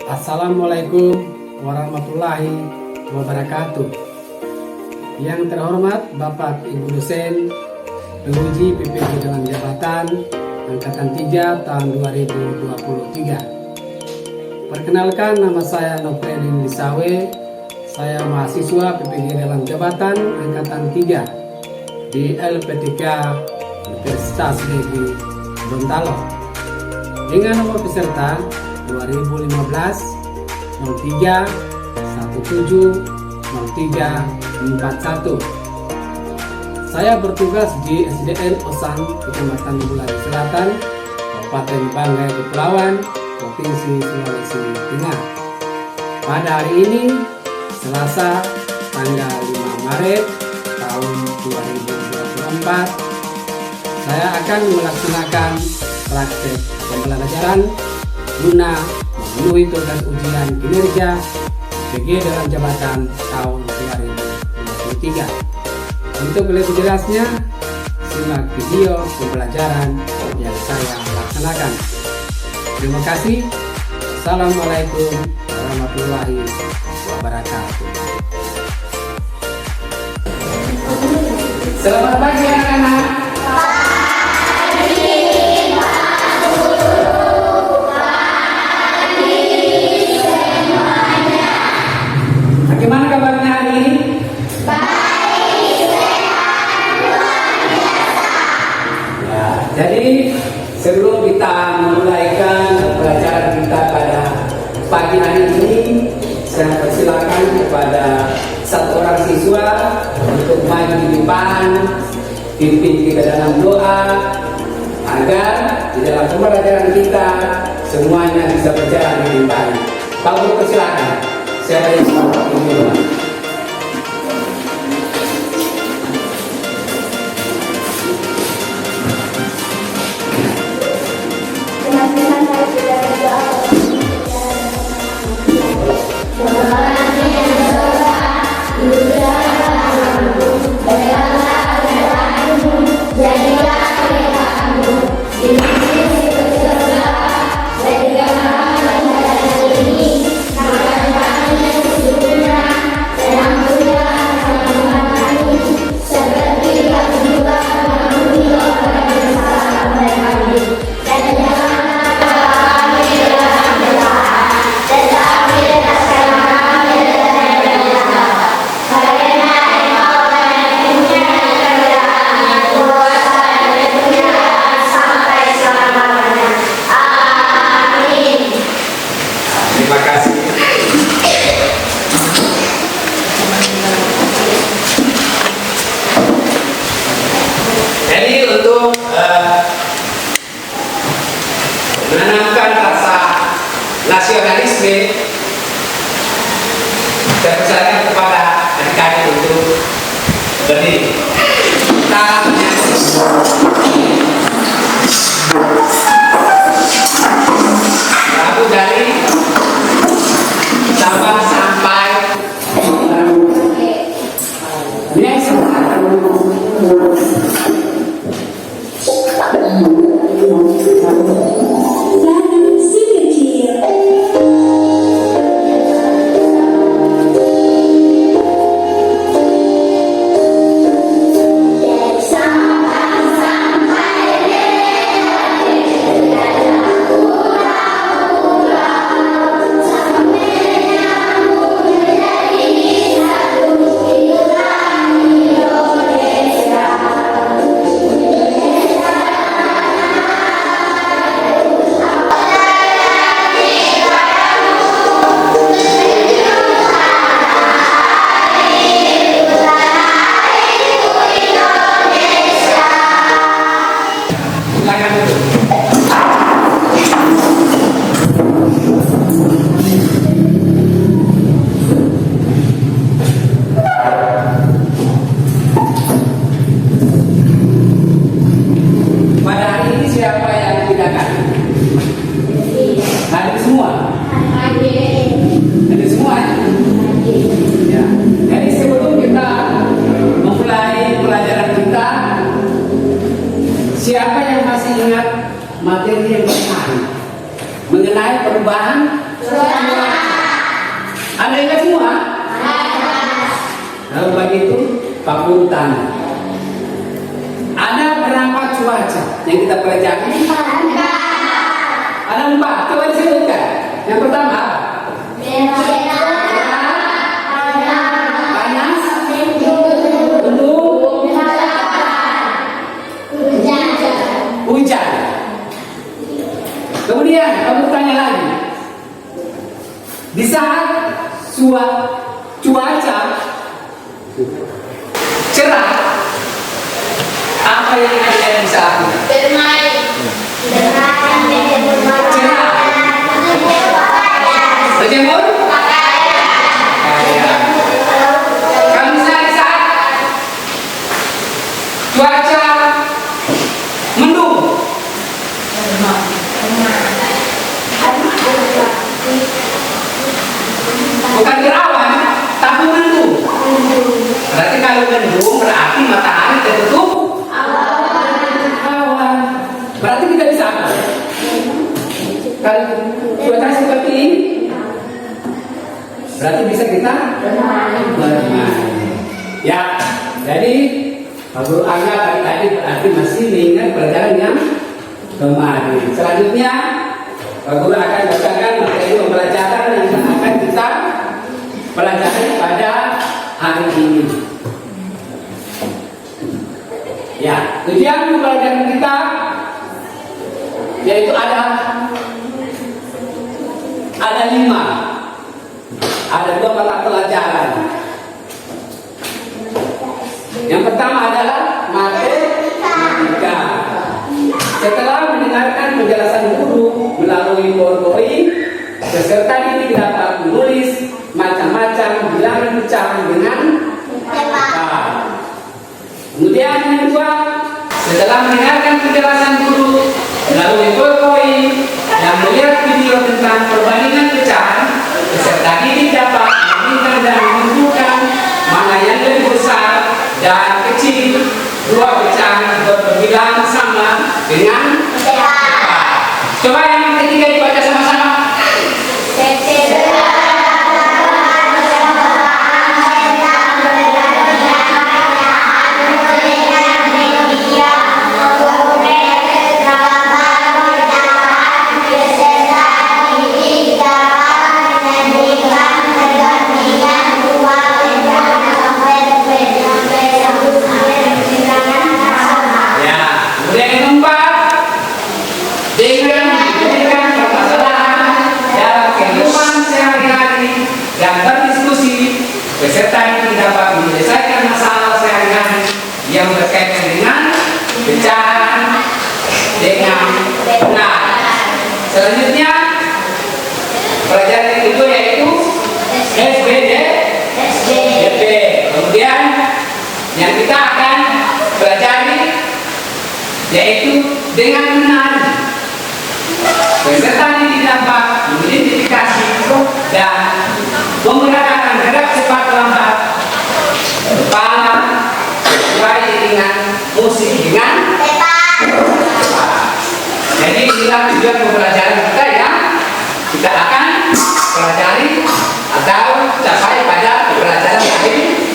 Assalamualaikum warahmatullahi wabarakatuh. Yang terhormat Bapak Ibu dosen penguji PPG dalam jabatan Angkatan 3 tahun 2023. Perkenalkan, nama saya Nofredin Lisawe. Saya mahasiswa PPG dalam jabatan Angkatan 3 di LP3 Universitas Negeri Gorontalo dengan nomor peserta 2015 03 17 03 41. Saya bertugas di SDN Osan, Kecamatan Bulari Selatan, Kabupaten Banggai Kepulauan, Provinsi Sulawesi Tengah. Pada hari ini, Selasa, tanggal 5 Maret tahun 2024, saya akan melaksanakan praktek pembelajaran guna memenuhi tugas ujian kinerja PPG dalam jabatan tahun 2023. Untuk lebih jelasnya, simak video pembelajaran yang saya laksanakan. Terima kasih. Assalamualaikum warahmatullahi wabarakatuh. Selamat pagi anak-anak. Bagaimana kabarnya hari ini? Baik, sehat, luar biasa. Ya, jadi sebelum kita memulaikan pelajaran kita pada pagi hari ini, saya persilakan kepada satu orang siswa untuk maju di depan, pimpin kita dalam doa agar di dalam pembelajaran kita semuanya bisa berjalan dengan baik. Pak Guru, persilakan. Saya ingin menanamkan rasa nasionalisme, saya persilakan kepada adik-adik untuk berdiri. Kita lagu dari Sabang sampai materi yang kemarin mengenai perubahan sosial. Ada ingat semua? Kalau begitu, Pak tanya. Ada berapa cuaca yang kita pelajari? Ada 4. Coba disebutkan. Yang pertama, panas, mendung, hujan. Kemudian kamu tanya lagi. Di saat cuaca cerah, apa yang ada di saat itu? Bermain. Cerah. Berjemur? Kalau misalnya saat cuaca mendung, bukan berawan, tapi mendung. Berarti kalau mendung berarti matahari tertutup awan. Berarti kita bisa apa? Kalau cuaca seperti ini, berarti bisa kita bermain. Ya, jadi Pak Guru anggap tadi berarti masih mengingat pelajaran yang kemarin. Selanjutnya Pak Guru akan bacakan materi pembelajaran yang akan kita pelajari pada hari ini. Ya, tujuan pembelajaran kita yaitu ada 5. Ada 2 mata pelajaran. Yang pertama adalah matematika. Setelah mendengarkan penjelasan guru melalui PowerPoint, peserta didik dapat menulis macam-macam bilangan pecahan dengan cepat. Kemudian yang kedua, setelah mendengarkan penjelasan guru melalui PowerPoint dan melihat video tentang perbandingan pecahan, peserta didik dapat meminta dan menentukan mana yang lebih besar dan kecil. 2 pecahan berbilang sama dengan cepat. Coba yang ketiga dibaca sama-sama. Peserta ini dapat menyelesaikan masalah sehari-hari yang berkaitan dengan pecahan dengan benar. Selanjutnya pelajaran itu yaitu SBDP. Kemudian yang kita akan pelajari yaitu dengan benar. Peserta ini dapat mengidentifikasi dan membedakan gerak cepat lambat kepala sesuai dengan musik dengan cepat. Jadi inilah tujuan pembelajaran kita yang kita akan pelajari atau capai pada pembelajaran hari ini.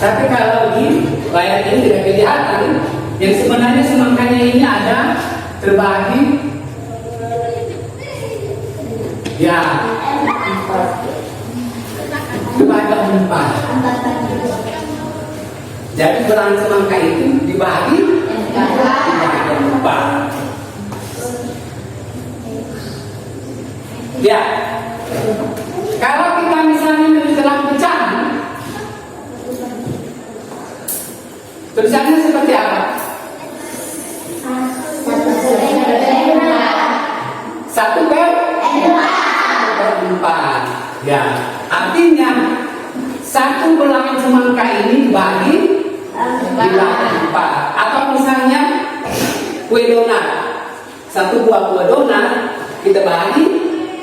Tapi kalau di layar ini tidak kelihatan, yang sebenarnya semangkanya ini ada terbagi ya terbagi 4. Jadi belahan semangka itu dibagi 4. Ya, kalau kita misalnya menulis dalam pecahan, tulisannya seperti apa? 1/4. Ya, artinya satu belahan semangka ini dibagi 4. Atau misalnya kue donat, satu buah donat kita bagi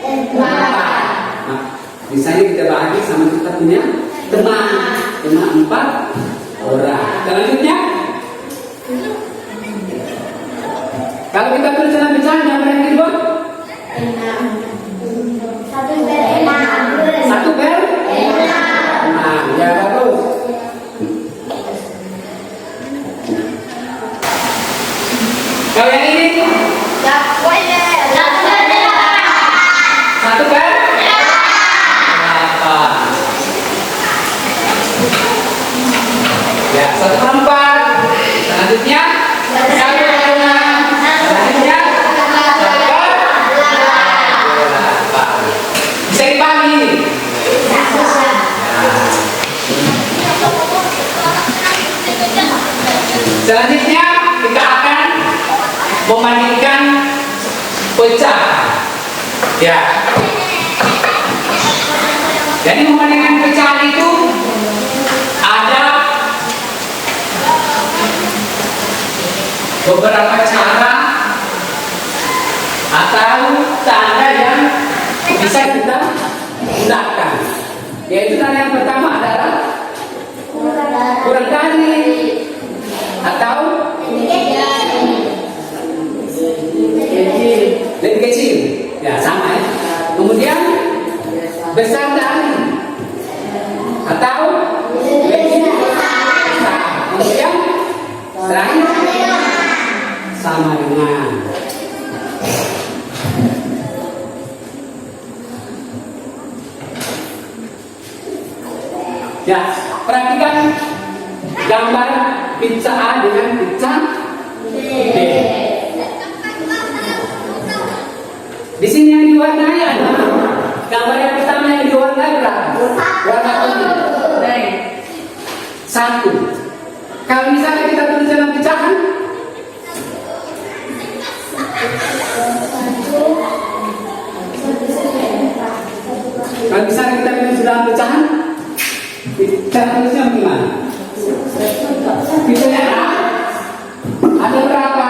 empat. Nah, misalnya kita bagi sama kita punya teman 4 orang. Selanjutnya, kalau kita tulis dalam bicara yang berarti dua, 1 per 6. Ya bagus. Kalau yang ini 1 per 8. Ya, 1 per 4. Selanjutnya 1 per 6. Selanjutnya 1 per 8. Bisa dibagi. Selanjutnya kita akan membandingkan pecahan. Ya. Jadi membandingkan pecahan itu ada beberapa cara atau tanda yang bisa kita gunakan. Yaitu tanda yang pertama adalah kurang kali atau lebih kecil, ya sama ya. Kemudian besar dari atau lebih besar. Kemudian terakhir sama dengan. Ya, perhatikan gambar pizza A dengan pizza B. Di sini yang diwarnai adalah gambar yang pertama yang diwarnai berapa? Warna kuning. 1. Kalau misalnya kita tulis dalam pecahan, kalau misalnya kita tulis dalam pecahan, cara tulisnya bagaimana? Misalnya A ada berapa?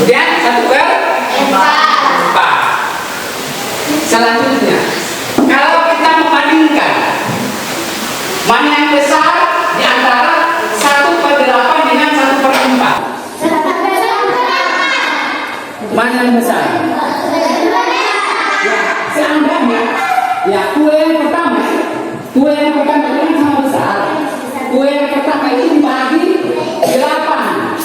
1 per 4. Selanjutnya, kalau kita membandingkan mana yang besar di antara 1 per 8 dengan 1 per 4? Mana yang besar? Ya, seandainya ya kue yang pertama ini sama besar. Kue yang pertama ini dibagi 8.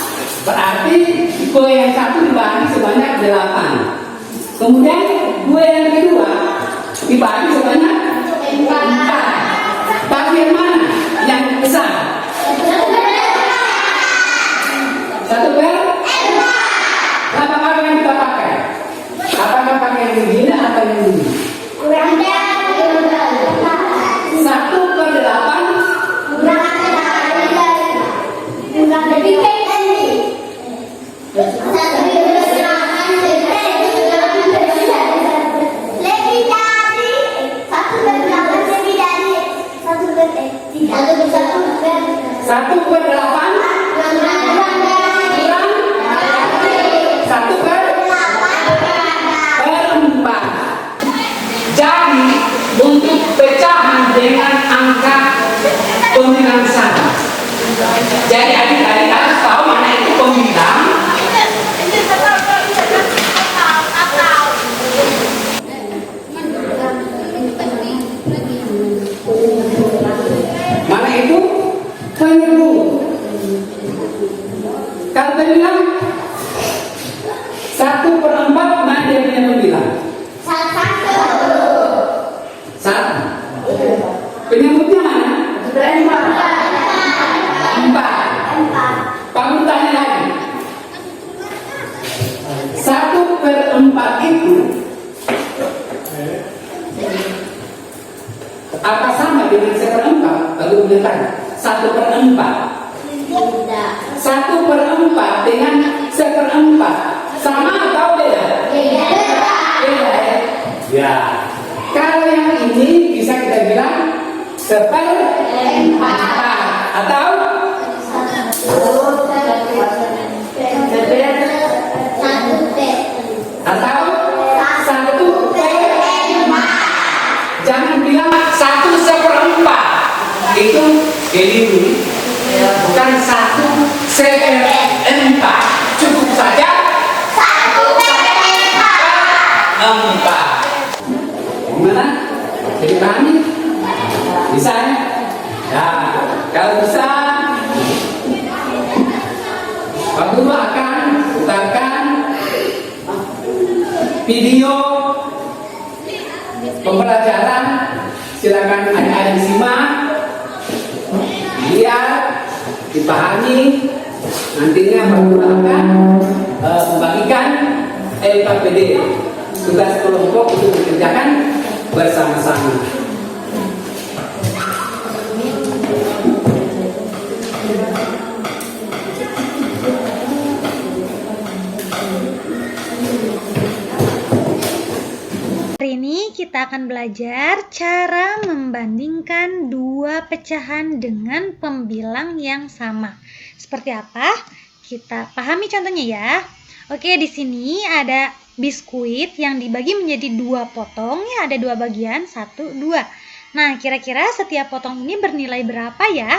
Berarti kue yang 1 dibagi sebanyak 8. Kemudian kue yang kedua dibagi sebanyak 4. Tapi yang mana yang besar? 1 per 4. Apa yang kita pakai? Apakah pakai yang begini atau yang ini? 1 per 8 1 per 8 kurang 1 per 4. Jadi untuk pecahan dengan angka pemilihan sama. Jadi adik-adik harus Kalau dia bilang 1/4, mana dia punya pembilang? 1. Penyebutnya mana? 4. Kamu tanya lagi. 1/4 itu apa sama dengan 1/4? Kalau boleh tanya, 1/4. 1/4 dengan 1/4 sama atau beda? Beda ya? Ya. Kalau yang ini bisa kita bilang 1/4 atau 1/4. Jangan bilang 1/4. Itu keliru. Bukan 1/4. Cukup saja 1/4. Gimana? Jadi pahami? Bisa ya? Ya, kalau bisa, Pak Guru akan putarkan video pembelajaran. Silakan adik-adik simak, lihat, dipahami. Nantinya Pak Guru akan membagikan LKPD, tugas kelompok untuk dikerjakan bersama-sama. Hari ini kita akan belajar cara membandingkan dua pecahan dengan pembilang yang sama. Seperti apa? Kita pahami contohnya ya. Oke, di sini ada biskuit yang dibagi menjadi 2 potong, ya ada 2 bagian, 1, 2. Nah, kira-kira setiap potong ini bernilai berapa ya?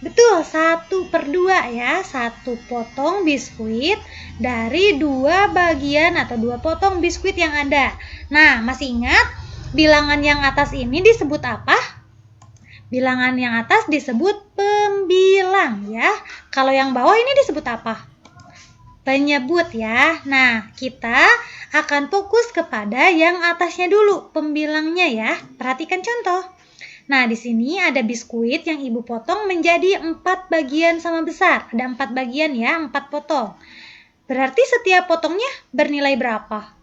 Betul, 1/2 ya, 1 potong biskuit dari 2 bagian atau 2 potong biskuit yang ada. Nah, masih ingat bilangan yang atas ini disebut apa? Bilangan yang atas disebut pembilang ya. Kalau yang bawah ini disebut apa? Penyebut ya. Nah, kita akan fokus kepada yang atasnya dulu, pembilangnya ya. Perhatikan contoh. Nah, di sini ada biskuit yang ibu potong menjadi 4 bagian sama besar. Ada 4 bagian ya, 4 potong. Berarti setiap potongnya bernilai berapa?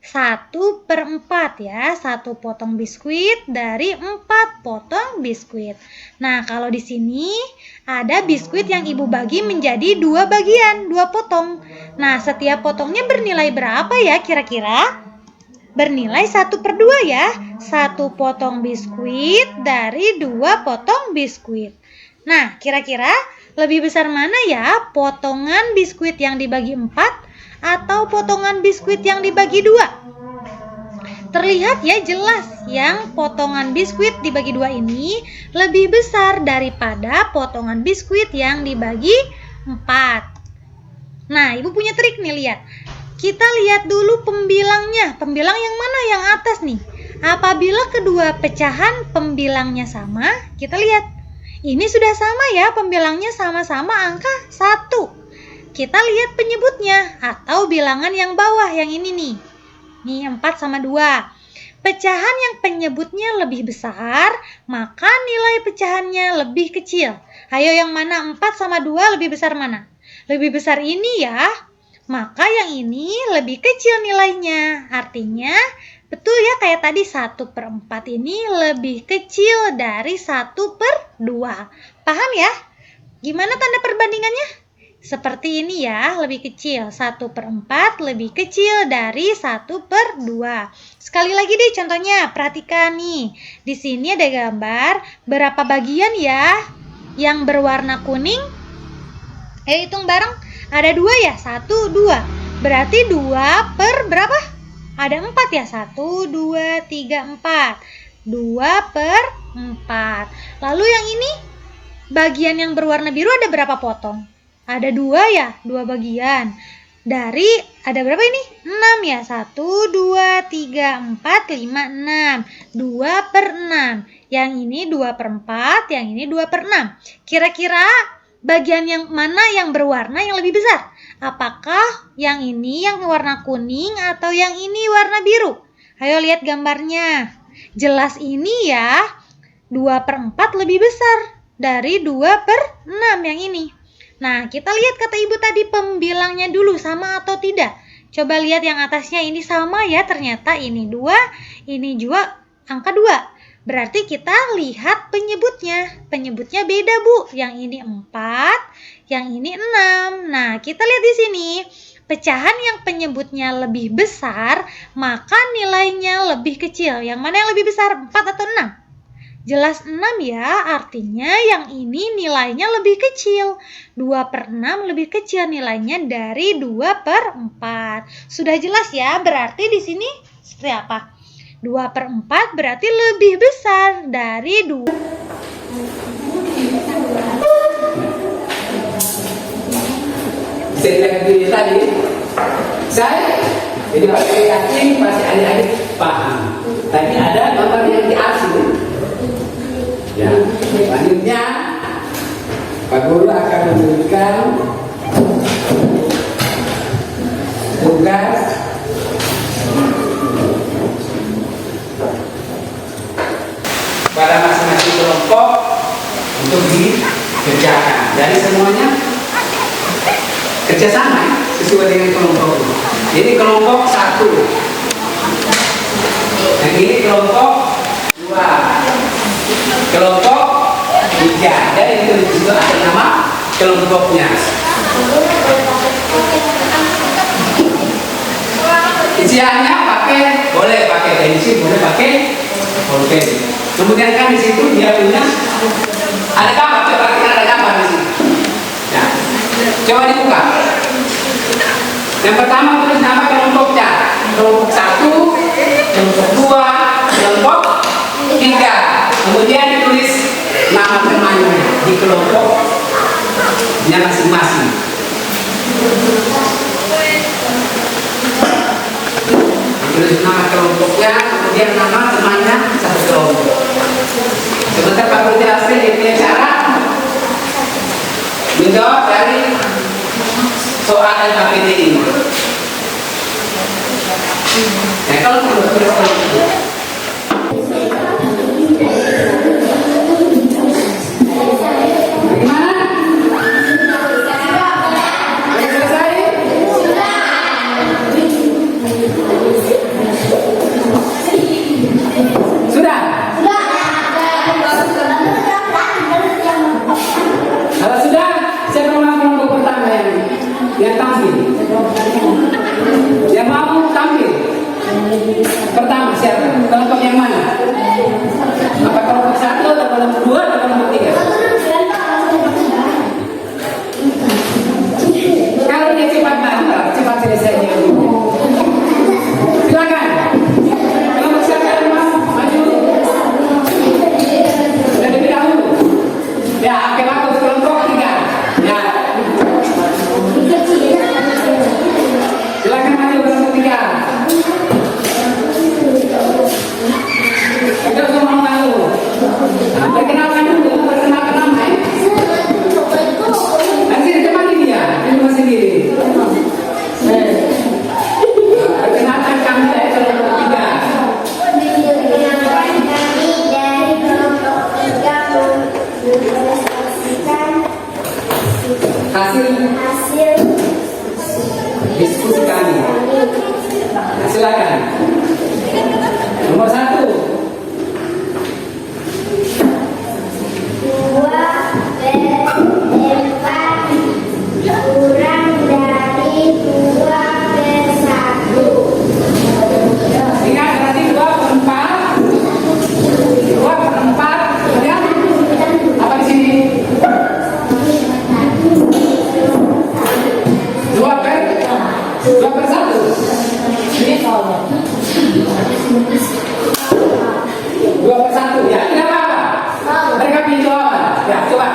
1/4 ya, 1 potong biskuit dari 4 potong biskuit. Nah, kalau di sini ada biskuit yang ibu bagi menjadi 2 bagian, 2 potong. Nah, setiap potongnya bernilai berapa ya kira-kira? Bernilai 1/2 ya, 1 potong biskuit dari 2 potong biskuit. Nah, kira-kira lebih besar mana ya, potongan biskuit yang dibagi 4 atau potongan biskuit yang dibagi 2? Terlihat ya jelas yang potongan biskuit dibagi 2 ini lebih besar daripada potongan biskuit yang dibagi 4. Nah, ibu punya trik nih, lihat. Kita lihat dulu pembilangnya. Pembilang yang mana yang atas nih? Apabila kedua pecahan pembilangnya sama, kita lihat. Ini sudah sama ya, pembilangnya sama-sama angka 1. Kita lihat penyebutnya atau bilangan yang bawah, yang ini nih. Nih 4 sama 2. Pecahan yang penyebutnya lebih besar, maka nilai pecahannya lebih kecil. Ayo yang mana 4 sama 2 lebih besar mana? Lebih besar ini ya. Maka yang ini lebih kecil nilainya. Artinya betul ya, kayak tadi 1/4 ini lebih kecil dari 1/2. Paham ya? Gimana tanda perbandingannya? Seperti ini ya, lebih kecil. 1/4 lebih kecil dari 1/2. Sekali lagi deh contohnya, perhatikan nih. Di sini ada gambar berapa bagian ya yang berwarna kuning? Hitung bareng. Ada 2 ya? 1, 2. Berarti 2 per berapa? Ada 4 ya? 1, 2, 3, 4. 2/4. Lalu yang ini, bagian yang berwarna biru ada berapa potong? Ada 2 ya? 2 bagian. Dari, ada berapa ini? 6 ya? 1, 2, 3, 4, 5, 6. 2/6. Yang ini 2/4, yang ini 2/6. Kira-kira bagian yang mana yang berwarna yang lebih besar? Apakah yang ini yang warna kuning atau yang ini warna biru? Ayo lihat gambarnya. Jelas ini ya, 2/4 lebih besar dari 2/6 yang ini. Nah, kita lihat kata ibu tadi pembilangnya dulu sama atau tidak. Coba lihat yang atasnya ini sama ya, ternyata ini 2, ini juga angka 2. Berarti kita lihat penyebutnya. Penyebutnya beda, Bu. Yang ini 4, yang ini 6. Nah, kita lihat di sini. Pecahan yang penyebutnya lebih besar, maka nilainya lebih kecil. Yang mana yang lebih besar, 4 atau 6? Jelas 6 ya, artinya yang ini nilainya lebih kecil. 2/6 lebih kecil nilainya dari 2/4. Sudah jelas ya, berarti di sini seperti apa? 2/4 berarti lebih besar dari 2. Bisa dilihat di tadi. Saya jadi pasti yakin pasti adik-adik paham. Tadi ada gambar yang di asli. Ya, selanjutnya Pak Guru akan memberikan tugas pada masing-masing kelompok untuk dikerjakan. Jadi semuanya kerjasama ya, sesuai dengan kelompok. Jadi kelompok 1, yang ini kelompok 2, kelompok 3. Jadi itu di situ ada nama kelompoknya. Isiannya boleh pakai pensil, boleh pakai pulpen. Kemudian kan di situ dia punya ada gambar, coba kita ada gambar di sini. Ya. Coba dibuka. Yang pertama tulis nama kelompoknya. Kelompok 1, kelompok 2, kelompok 3. Kemudian ditulis nama temannya di kelompoknya masing-masing. Ditulis nama kelompoknya, kemudian nama temannya satu kelompok. Sebentar Pak Guru jelaskan dia punya cara menjawab dari soal LKPD ini. Nah, kalau yang tampil, yang mau tampil pertama siapa? Kelompok yang mana? Apa kelompok 1 atau kelompok 2 atau kelompok 3? Kalau dia cepat banget, cepat selesai. Silakan. Kelompok siapa yang mau maju? Lebih dahulu. Ya, oke bagus, kelompok 3. Ya. Silakan maju kelompok 3. Kita semua malu. Perkenalkan dulu, perkenalkan nama ya. Nanti ditemani dia, di rumah sendiri. Perkenalkan kami dari kelompok 3. Hasil diskusi kami. Nah, silakan. Nomor 1. 2/4 kurang dari 2/1. Ingat berarti 2/4. 2/4. Kemudian apa di sini? 2/1. Ini kalau 2/1 ya, tidak apa-apa. Mereka pilih jawaban. Ya, coba.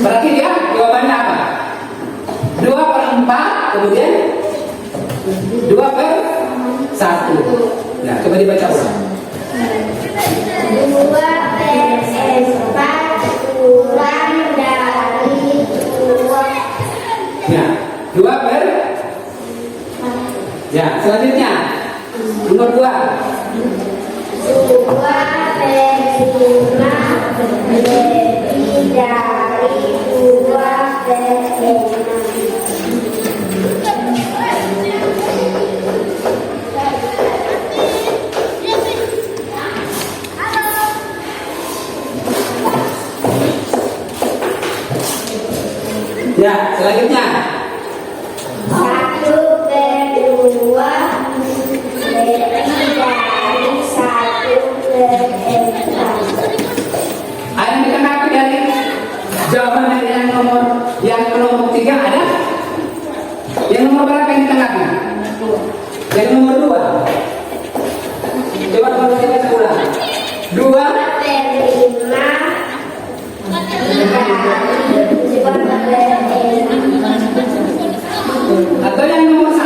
Berarti dia jawabannya apa? 2/4 kemudian 2/1. Nah, coba dibaca ulang. 2/4 kurang 2 per. Ya, selanjutnya nomor 2. 2 per 5 lebih dari 2 per 6. Ya, selanjutnya 1 per 2 lebih dari 1 per 4. ada yang ditanggapi dari jawaban yang nomor 3 ada? Yang nomor berapa yang ditanggapi? Yang nomor 2. Coba kalau kita ulang. 2 per 5 atau yang nomor 1?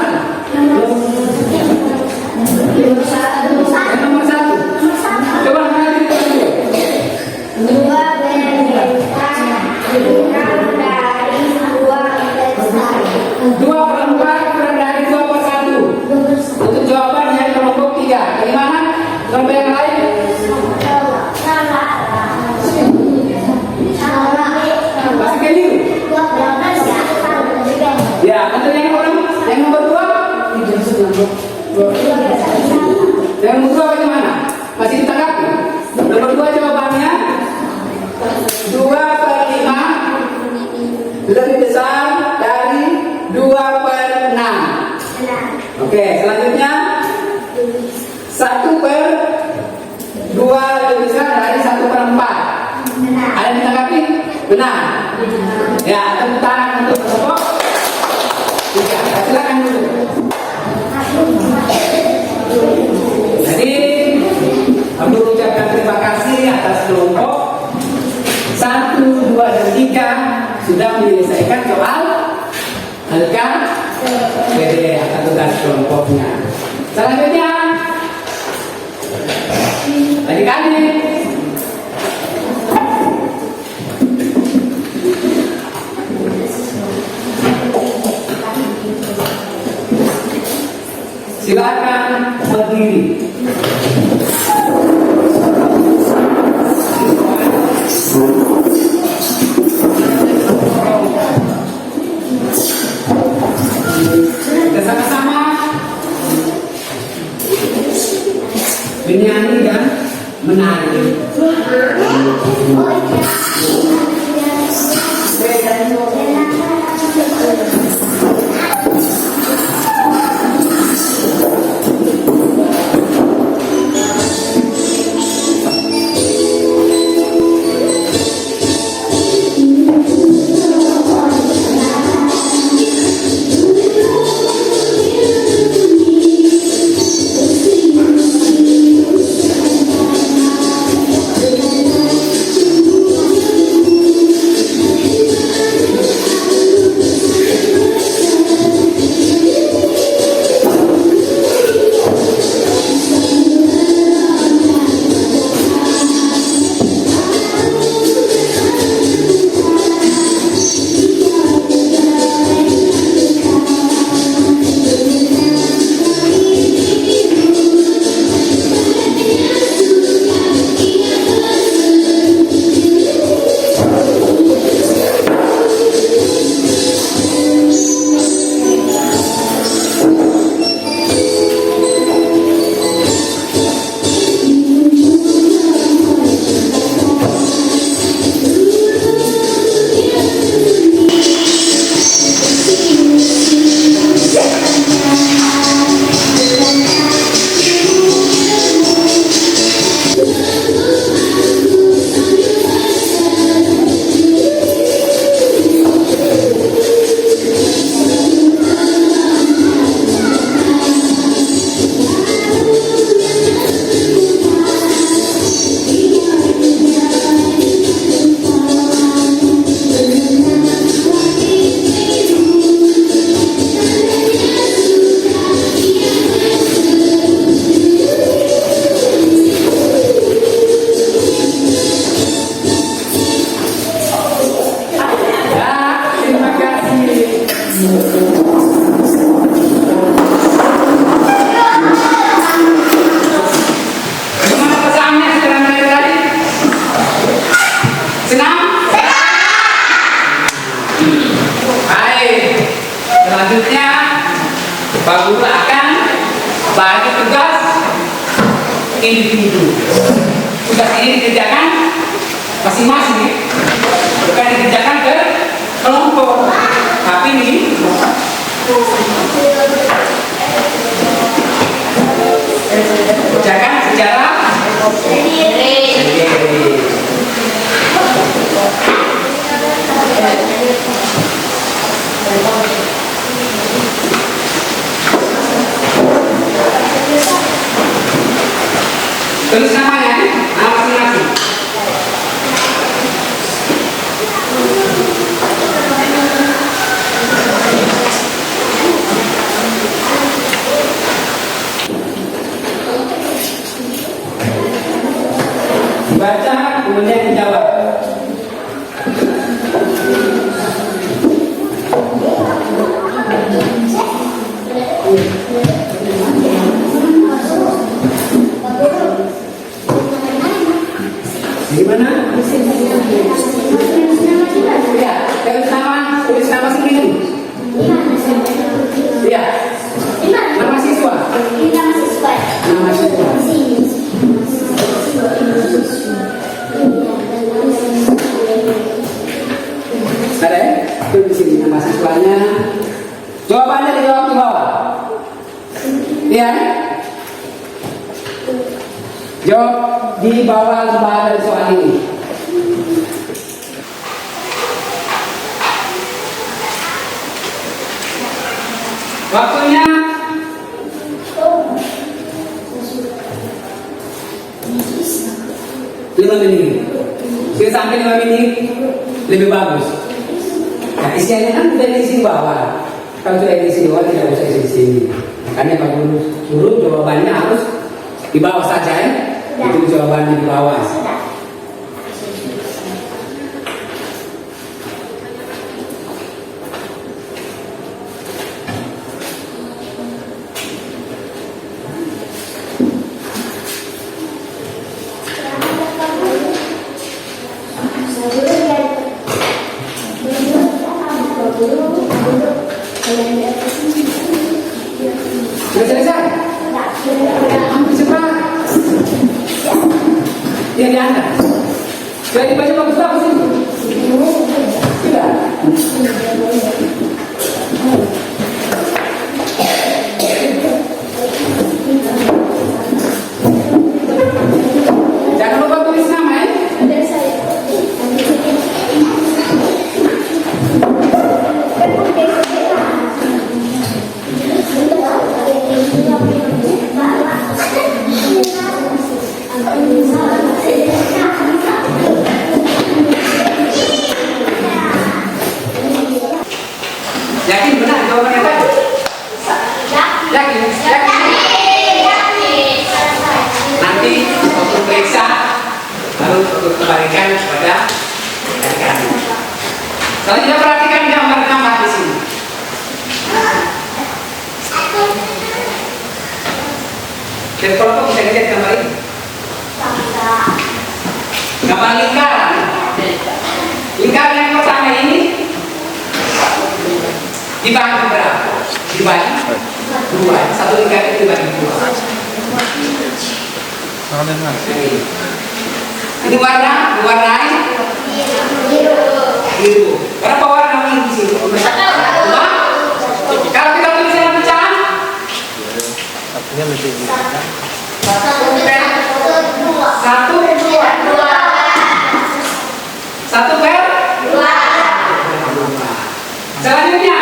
Yang nomor 1. Coba kalian dulu. 2 per 4 kurang dari 2 per 1. 2 per 4 kurang dari 2 per 1. Untuk jawaban yang kelompok 3. Bagaimana? Kelompok yang lain? Masih keliru? Ya, untuk yang nomor 2? Yang nomor 2 bagaimana? Masih ditanggapi? Nomor 2 jawabannya 2 per 5 lebih besar dari 2 per 6. Oke, selanjutnya 1 per 2 lebih besar dari 1 per 4. Ada yang ditanggapi? Benar. Ya, tepuk tangan untuk kelompok 3. Silakan dulu. Jadi, kami ucapkan terima kasih atas kelompok 1, 2, dan 3 sudah menyelesaikan soal LKPD atau tugas kelompoknya. Selanjutnya, adik-adik, silakan berdiri. Kita sama-sama menyanyi dan menari. Ya, terima kasih. Pak Guru akan bagi tugas individu. Tugas ini dikerjakan masing-masing, bukan dikerjakan ke kelompok, tapi ini kerjakan secara sendiri. Tulis namanya, nama masing-masing. Baca, kemudian dijawab. Gimana? Ya, tulis nama sendiri. Ya, nama siswa. Nama siswa. Ada ya? Itu di sini nama siswanya. Jawabannya dijawab di bawah. Iya. Jawab di bawah lembar dari soal ini. Waktunya 5 menit. Sudah sampai 5 menit lebih bagus. Nah, isiannya kan sudah diisi di bawah. Kalau sudah diisi di bawah tidak usah isi di sini. Makanya Pak Guru suruh jawabannya harus di bawah saja ya. Itu jawabannya di bawah. Sudah selesai? Hampir cepat. Yang diangkat. Sudah dibaca bagus-bagus ini. Sudah. Jangan lupa tulis nama ya. Yakin benar jawabannya tadi? Yakin? Nanti untuk periksa lalu untuk kembalikan kepada rekan. Selanjutnya perhatikan gambar-gambar di sini. Dan kelompok bisa lihat gambar ini. Gambar lingkaran. Lingkaran yang pertama ini dibagi berapa? Dibagi 2. Satu lingkaran itu dibagi 2. Ini diwarnai biru. Berapa warna ini di sini? 2. Kalau kita tulis dalam pecahan, artinya lebih satu per 2. Selanjutnya,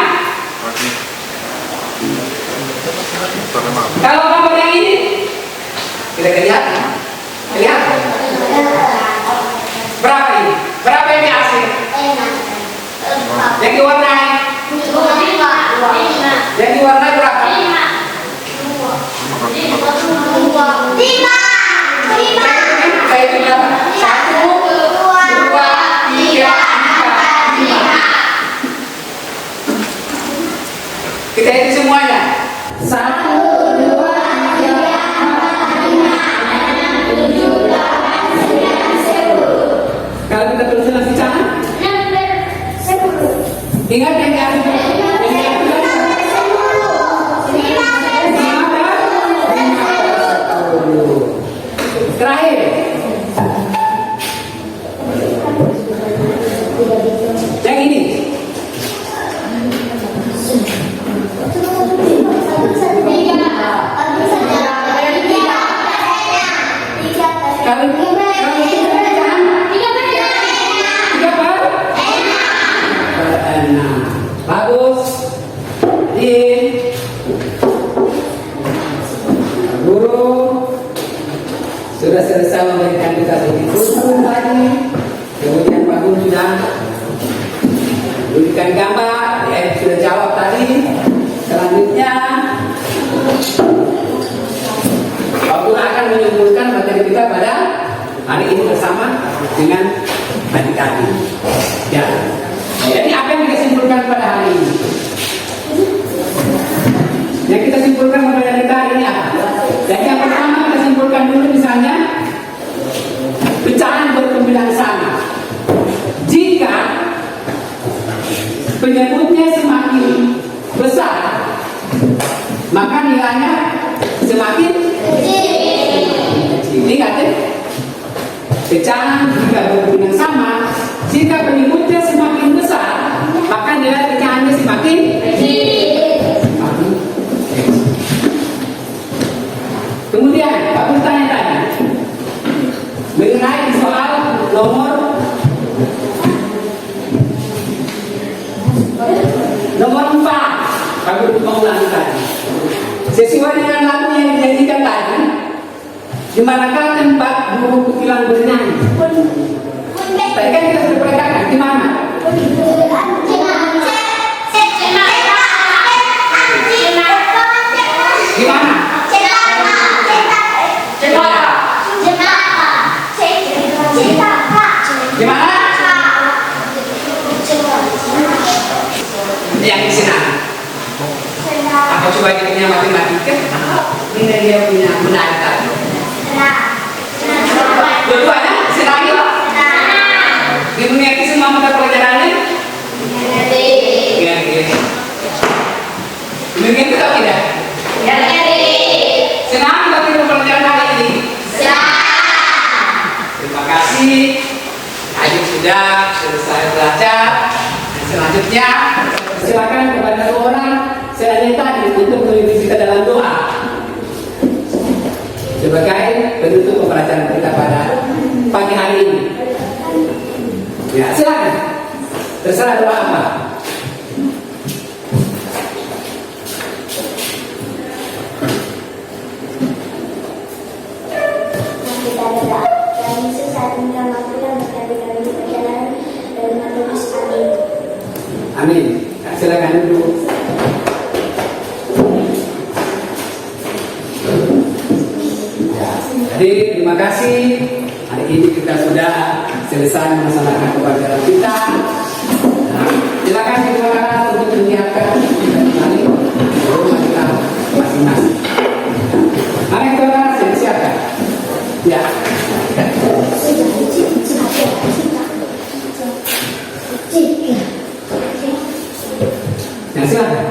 kalau gambar yang ini tidak kelihatan. Kelihatan? Berapa ini? Berapa yang dihasil? Yang diwarnai? Yang diwarnai berapa? 5. Saya bilang 1, 2, 3, 4, 5. Kita hitung semuanya. 1, 2, 3, 4, 5, 6, 7, 8, 9, 10. Kalau kita tulis dalam bicara, ingat yang diambil. 5. Terakhir. Yang ini. Kalau tiga apa? Enam. Bagus. Jadi guru sudah selesai memberikan kita sedikit tadi. Kemudian Pak Guru sudah berikan gambar, sudah jawab tadi. Selanjutnya Pak Guru akan menyimpulkan materi kita pada hari ini bersama dengan adik-adik. Ya. Jadi apa yang kita simpulkan pada hari ini? Yang kita simpulkan pada kita hari ini apa? Jadi yang pertama kita simpulkan dulu misalnya pecahan berkembilan sama. Jika penyebutnya semakin besar, maka nilainya semakin kecil. Ingat ya? Pecahan jika berkembilan sama, jika penyebutnya semakin besar, maka nilai pecahannya semakin kecil. Kemudian Pak Guru tanya tadi mengenai soal nomor 4. Pak Guru mau ulangi tadi. Sesuai dengan lagu yang dijanjikan tadi, di manakah tempat guru kutilang bernyanyi? Tadi kan kita sudah perkatakan di mana? Di mana? Gimana? Yang di sana. Apa coba dia punya matematika? Ini dia punya menari tadi. Dua-duanya senang. Dimengerti semua mata pelajarannya? Dimengerti atau tidak? Senang tapi pelajaran hari ini? Terima kasih. Adik sudah selesai belajar. Dan selanjutnya silakan kepada orang selain tadi untuk memimpin kita dalam doa sebagai penutup pembelajaran kita pada pagi hari ini. Ya, silakan. Terserah doa apa. Amin. Silakan dulu. Ya, jadi terima kasih. Hari ini kita sudah selesai melaksanakan pembelajaran kita. Nah, silakan silakan untuk menyiapkan kembali rumah kita masing-masing. Mari kita siapkan. Ya. Yang silakan.